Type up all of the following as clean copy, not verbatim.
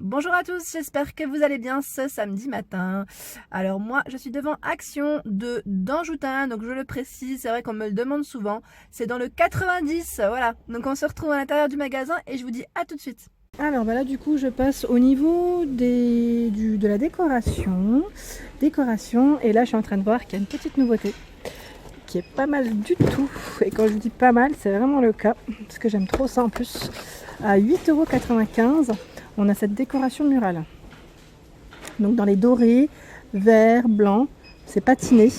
Bonjour à tous, j'espère que vous allez bien ce samedi matin. Alors moi, je suis devant Action de d'Anjoutin, donc je le précise, c'est vrai qu'on me le demande souvent. C'est dans le 90, voilà. Donc on se retrouve à l'intérieur du magasin et je vous dis à tout de suite. Alors là du coup je passe au niveau de la décoration. Et là je suis en train de voir qu'il y a une petite nouveauté qui est pas mal du tout. Et quand je dis pas mal, c'est vraiment le cas, parce que j'aime trop ça en plus. À 8,95 €, on a cette décoration murale. Donc dans les dorés, vert, blanc, c'est patiné.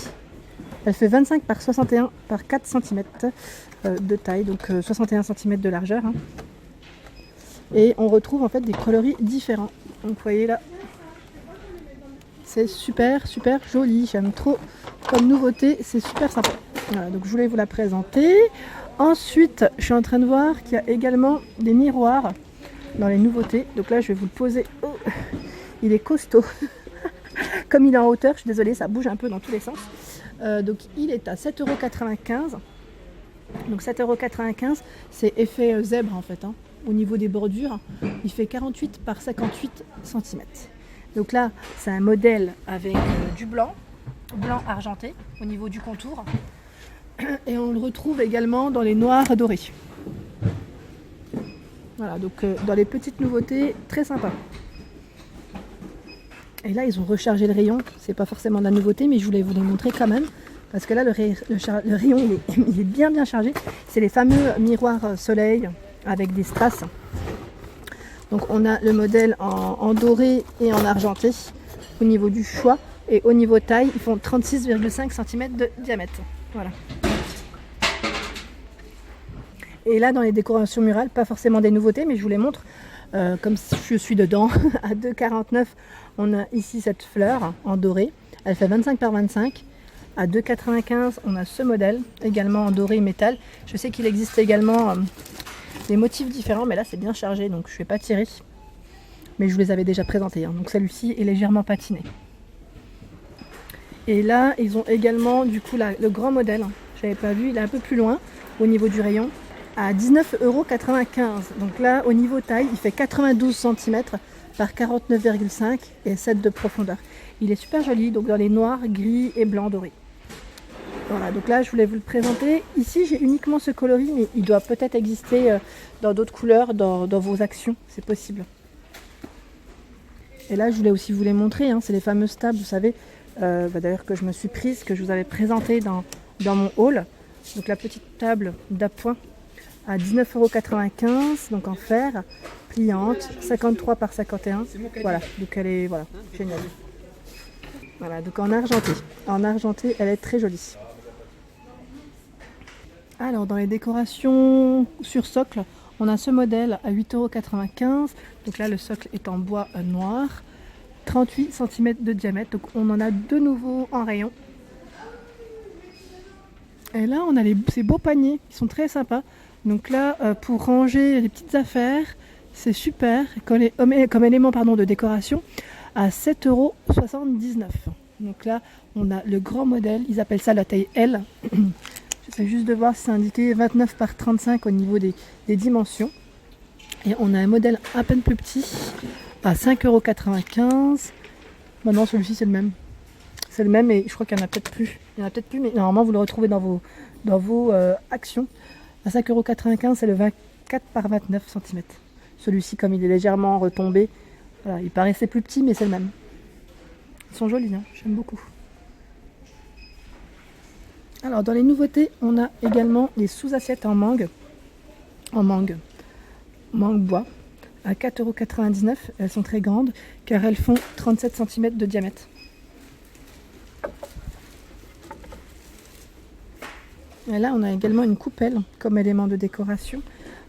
Elle fait 25 par 61 par 4 cm de taille, donc 61 cm de largeur. Hein. Et on retrouve en fait des coloris différents. Donc vous voyez là, c'est super joli. J'aime trop comme nouveauté, c'est super sympa. Voilà, donc je voulais vous la présenter. Ensuite, je suis en train de voir qu'il y a également des miroirs dans les nouveautés. Donc là, je vais vous le poser. Oh, il est costaud. Comme il est en hauteur, je suis désolée, ça bouge un peu dans tous les sens. Donc il est à 7,95 €. Donc 7,95 €, c'est effet zèbre en fait. Hein. Au niveau des bordures, il fait 48 par 58 cm. Donc là, c'est un modèle avec du blanc argenté au niveau du contour. Et on le retrouve également dans les noirs dorés. Voilà, donc dans les petites nouveautés, très sympa. Et là, ils ont rechargé le rayon. C'est pas forcément de la nouveauté, mais je voulais vous les montrer quand même. Parce que là, le rayon, il est bien chargé. C'est les fameux miroirs soleil avec des strass. Donc on a le modèle en doré et en argenté au niveau du choix. Et au niveau taille, ils font 36,5 cm de diamètre. Voilà. Et là, dans les décorations murales, pas forcément des nouveautés, mais je vous les montre comme je suis dedans. À 2,49 €, on a ici cette fleur en doré. Elle fait 25 par 25. À 2,95 €, on a ce modèle, également en doré métal. Je sais qu'il existe également des motifs différents, mais là, c'est bien chargé, donc je ne vais pas tirer. Mais je vous les avais déjà présentés. Hein. Donc celui-ci est légèrement patiné. Et là, ils ont également, du coup, le grand modèle. Je n'avais pas vu, il est un peu plus loin au niveau du rayon. À 19,95 €. Donc là, au niveau taille, il fait 92 cm par 49,5 et 7 de profondeur. Il est super joli, donc dans les noirs, gris et blanc doré. Voilà, donc là, je voulais vous le présenter. Ici, j'ai uniquement ce coloris, mais il doit peut-être exister dans d'autres couleurs, dans vos actions, c'est possible. Et là, je voulais aussi vous les montrer, hein, c'est les fameuses tables, vous savez, d'ailleurs que je me suis prise, que je vous avais présenté dans mon haul. Donc la petite table d'appoint à 19,95 €, donc en fer, pliante, 53 par 51. Voilà, donc elle est géniale. Voilà, donc en argenté. En argenté, elle est très jolie. Alors dans les décorations sur socle, on a ce modèle à 8,95 €. Donc là, le socle est en bois noir, 38 cm de diamètre. Donc on en a de nouveau en rayon. Et là, on a ces beaux paniers qui sont très sympas. Donc là, pour ranger les petites affaires, c'est super. Comme élément de décoration, à 7,79 €. Donc là, on a le grand modèle. Ils appellent ça la taille L. J'essaie juste de voir si c'est indiqué 29 par 35 au niveau des dimensions. Et on a un modèle à peine plus petit à 5,95 €. Maintenant, celui-ci, c'est le même. C'est le même et je crois qu'il y en a peut-être plus. Il y en a peut-être plus, mais normalement, vous le retrouvez dans vos actions. À 5,95 €, c'est le 24 par 29 cm. Celui-ci, comme il est légèrement retombé, voilà, il paraissait plus petit, mais c'est le même. Ils sont jolis, hein, j'aime beaucoup. Alors, dans les nouveautés, on a également les sous-assiettes en mangue bois, à 4,99 €. Elles sont très grandes, car elles font 37 cm de diamètre. Et là, on a également une coupelle comme élément de décoration.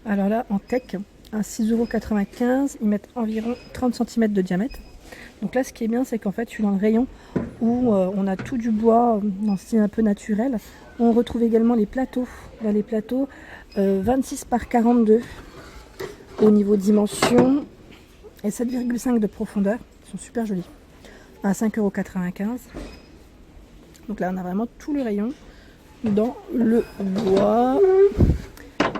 Alors là, en teck, à 6,95 €, ils mettent environ 30 cm de diamètre. Donc là, ce qui est bien, c'est qu'en fait, je suis dans le rayon où on a tout du bois dans style un peu naturel. On retrouve également les plateaux. Là, les plateaux 26 par 42 au niveau dimension et 7,5 de profondeur. Ils sont super jolis. À 5,95 €. Donc là, on a vraiment tout le rayon dans le bois.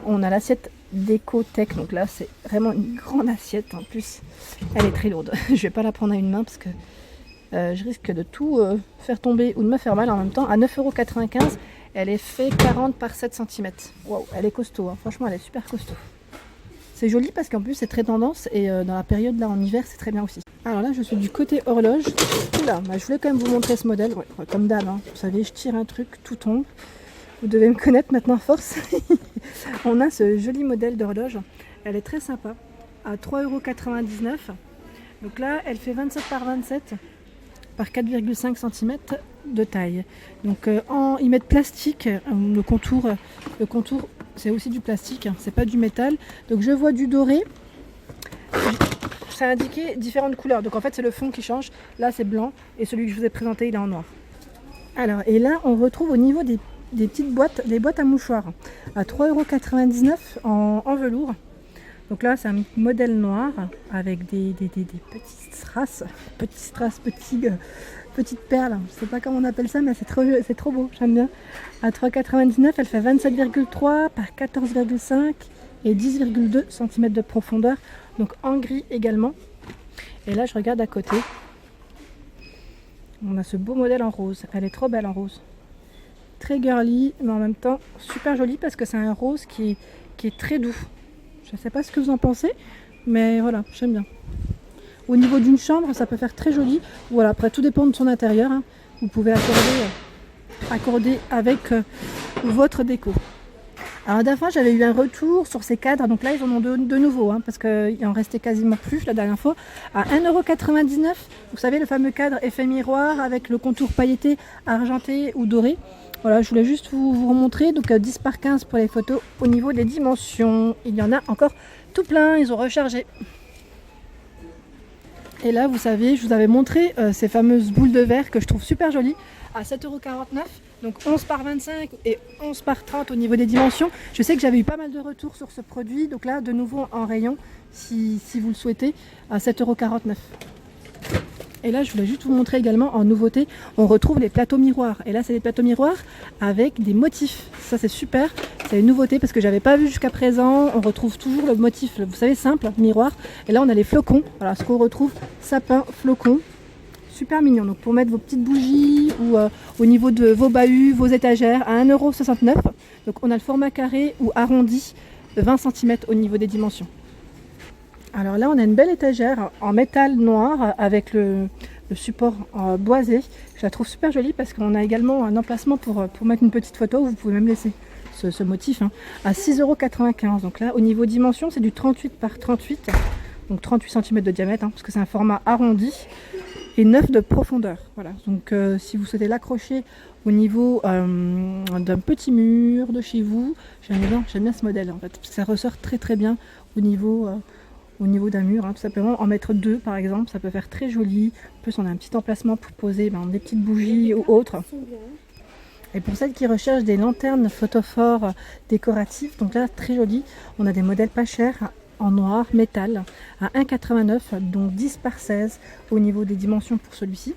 On a l'assiette Déco Tech. Donc là, c'est vraiment une grande assiette. En plus, elle est très lourde. Je vais pas la prendre à une main parce que je risque de tout faire tomber ou de me faire mal en même temps. À 9,95 €, elle est fait 40 par 7 cm. Waouh, elle est costaud. Hein. Franchement, elle est super costaud. C'est joli parce qu'en plus, c'est très tendance. Et dans la période là, en hiver, c'est très bien aussi. Alors là, je suis du côté horloge. Oula, bah, je voulais quand même vous montrer ce modèle. Ouais, comme d'hab, hein. Vous savez, je tire un truc, tout tombe. Vous devez me connaître maintenant à force. On a ce joli modèle d'horloge. Elle est très sympa. À 3,99 €. Donc là, elle fait 27 par 27 par 4,5 cm de taille. Donc ils mettent plastique. Le contour c'est aussi du plastique. Hein, c'est pas du métal. Donc je vois du doré. Ça a indiqué différentes couleurs. Donc en fait, c'est le fond qui change. Là, c'est blanc. Et celui que je vous ai présenté, il est en noir. Alors, et là, on retrouve au niveau des petites boîtes, des boîtes à mouchoirs à 3,99 € en velours. Donc là, c'est un modèle noir avec des petites strass, petites perles. Je sais pas comment on appelle ça, mais c'est trop beau, j'aime bien. À 3,99 €, elle fait 27,3 par 14,5 et 10,2 cm de profondeur. Donc en gris également. Et là, je regarde à côté. On a ce beau modèle en rose. Elle est trop belle en rose. Très girly, mais en même temps super jolie parce que c'est un rose qui est très doux. Je ne sais pas ce que vous en pensez, mais voilà, j'aime bien. Au niveau d'une chambre, ça peut faire très joli. Voilà, après tout dépend de son intérieur. Hein. Vous pouvez accorder avec votre déco. Alors la dernière fois, j'avais eu un retour sur ces cadres. Donc là, ils en ont de nouveau, hein, parce qu'il en restait quasiment plus la dernière fois. À 1,99 €. Vous savez, le fameux cadre effet miroir avec le contour pailleté, argenté ou doré. Voilà, je voulais juste vous remontrer. Donc 10 par 15 pour les photos. Au niveau des dimensions, il y en a encore tout plein. Ils ont rechargé. Et là, vous savez, je vous avais montré ces fameuses boules de verre que je trouve super jolies à 7,49 €. Donc 11 par 25 et 11 par 30 au niveau des dimensions. Je sais que j'avais eu pas mal de retours sur ce produit. Donc là, de nouveau en rayon, si vous le souhaitez, à 7,49 €. Et là, je voulais juste vous montrer également en nouveauté, on retrouve les plateaux miroirs. Et là, c'est des plateaux miroirs avec des motifs. Ça, c'est super. C'est une nouveauté parce que j'avais pas vu jusqu'à présent. On retrouve toujours le motif, vous savez, simple, miroir. Et là, on a les flocons. Voilà, ce qu'on retrouve, sapin, flocon. Super mignon. Donc, pour mettre vos petites bougies ou au niveau de vos bahuts, vos étagères, à 1,69 €. Donc, on a le format carré ou arrondi, 20 cm au niveau des dimensions. Alors là, on a une belle étagère en métal noir avec le support boisé. Je la trouve super jolie parce qu'on a également un emplacement pour mettre une petite photo. Vous pouvez même laisser ce motif hein, à 6,95 €. Donc là, au niveau dimension, c'est du 38 par 38, donc 38 cm de diamètre, hein, parce que c'est un format arrondi et 9 de profondeur. Voilà. Donc si vous souhaitez l'accrocher au niveau d'un petit mur de chez vous, j'aime bien ce modèle en fait, parce que ça ressort très très bien au niveau d'un mur, hein, tout simplement. En mettre deux par exemple, ça peut faire très joli. En plus, on a un petit emplacement pour poser des petites bougies ou autres. Et pour celles qui recherchent des lanternes photophores décoratives, donc là, très joli, on a des modèles pas chers en noir, métal, à 1,89 €, donc 10 par 16 au niveau des dimensions pour celui-ci.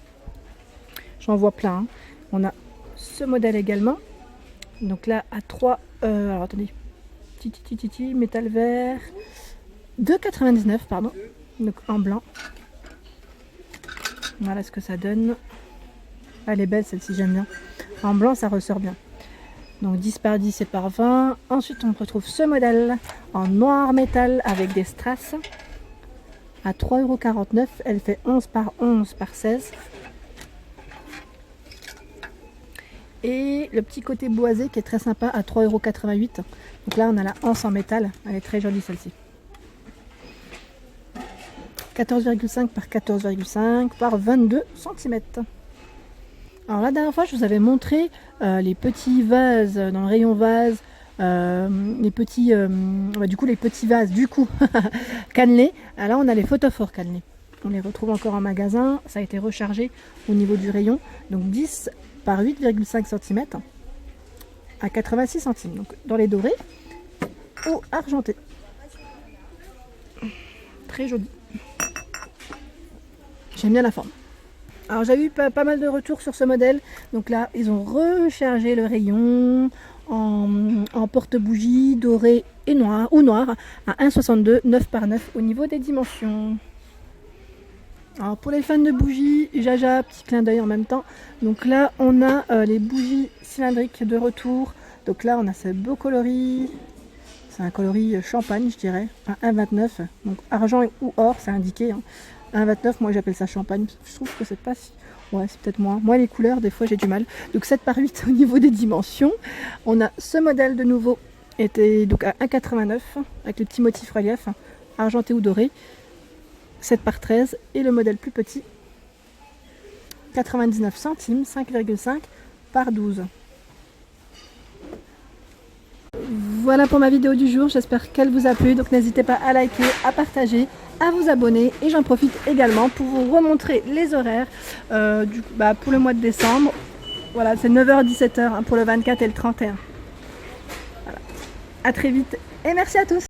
J'en vois plein. Hein. On a ce modèle également. Donc là, à 3, alors attendez, métal vert. 2,99 €, pardon, donc en blanc. Voilà ce que ça donne. Elle est belle celle-ci, j'aime bien. En blanc, ça ressort bien. Donc 10 par 10 et par 20. Ensuite, on retrouve ce modèle en noir métal avec des strass à 3,49 €. Elle fait 11 par 11 par 16. Et le petit côté boisé qui est très sympa à 3,88 €. Donc là, on a la anse en métal. Elle est très jolie celle-ci. 14,5 par 14,5 par 22 cm. Alors la dernière fois, je vous avais montré les petits vases dans le rayon vase, les petits vases cannelés. Alors là, on a les photophores cannelés. On les retrouve encore en magasin. Ça a été rechargé au niveau du rayon. Donc 10 par 8,5 cm à 86 centimes. Donc dans les dorés ou argentés. Très joli. J'aime bien la forme. Alors j'ai eu pas mal de retours sur ce modèle. Donc là, ils ont rechargé le rayon en porte-bougie doré et noir ou noir à 1,62, 9 par 9 au niveau des dimensions. Alors pour les fans de bougies, Jaja, petit clin d'œil en même temps. Donc là on a les bougies cylindriques de retour. Donc là on a ce beau coloris. C'est un coloris champagne je dirais, à 1,29. Donc argent ou or c'est indiqué. 1,29, moi j'appelle ça champagne. Je trouve que c'est pas si... Ouais, c'est peut-être moins. Moi les couleurs des fois j'ai du mal. Donc 7 par 8 au niveau des dimensions. On a ce modèle de nouveau, était donc à 1,89 avec les petits motifs relief, argenté ou doré. 7 par 13 et le modèle plus petit 99 centimes, 5,5 par 12. Voilà pour ma vidéo du jour, j'espère qu'elle vous a plu, donc n'hésitez pas à liker, à partager, à vous abonner et j'en profite également pour vous remontrer les horaires pour le mois de décembre. Voilà, c'est 9h-17h pour le 24 et le 31. Voilà. À très vite et merci à tous.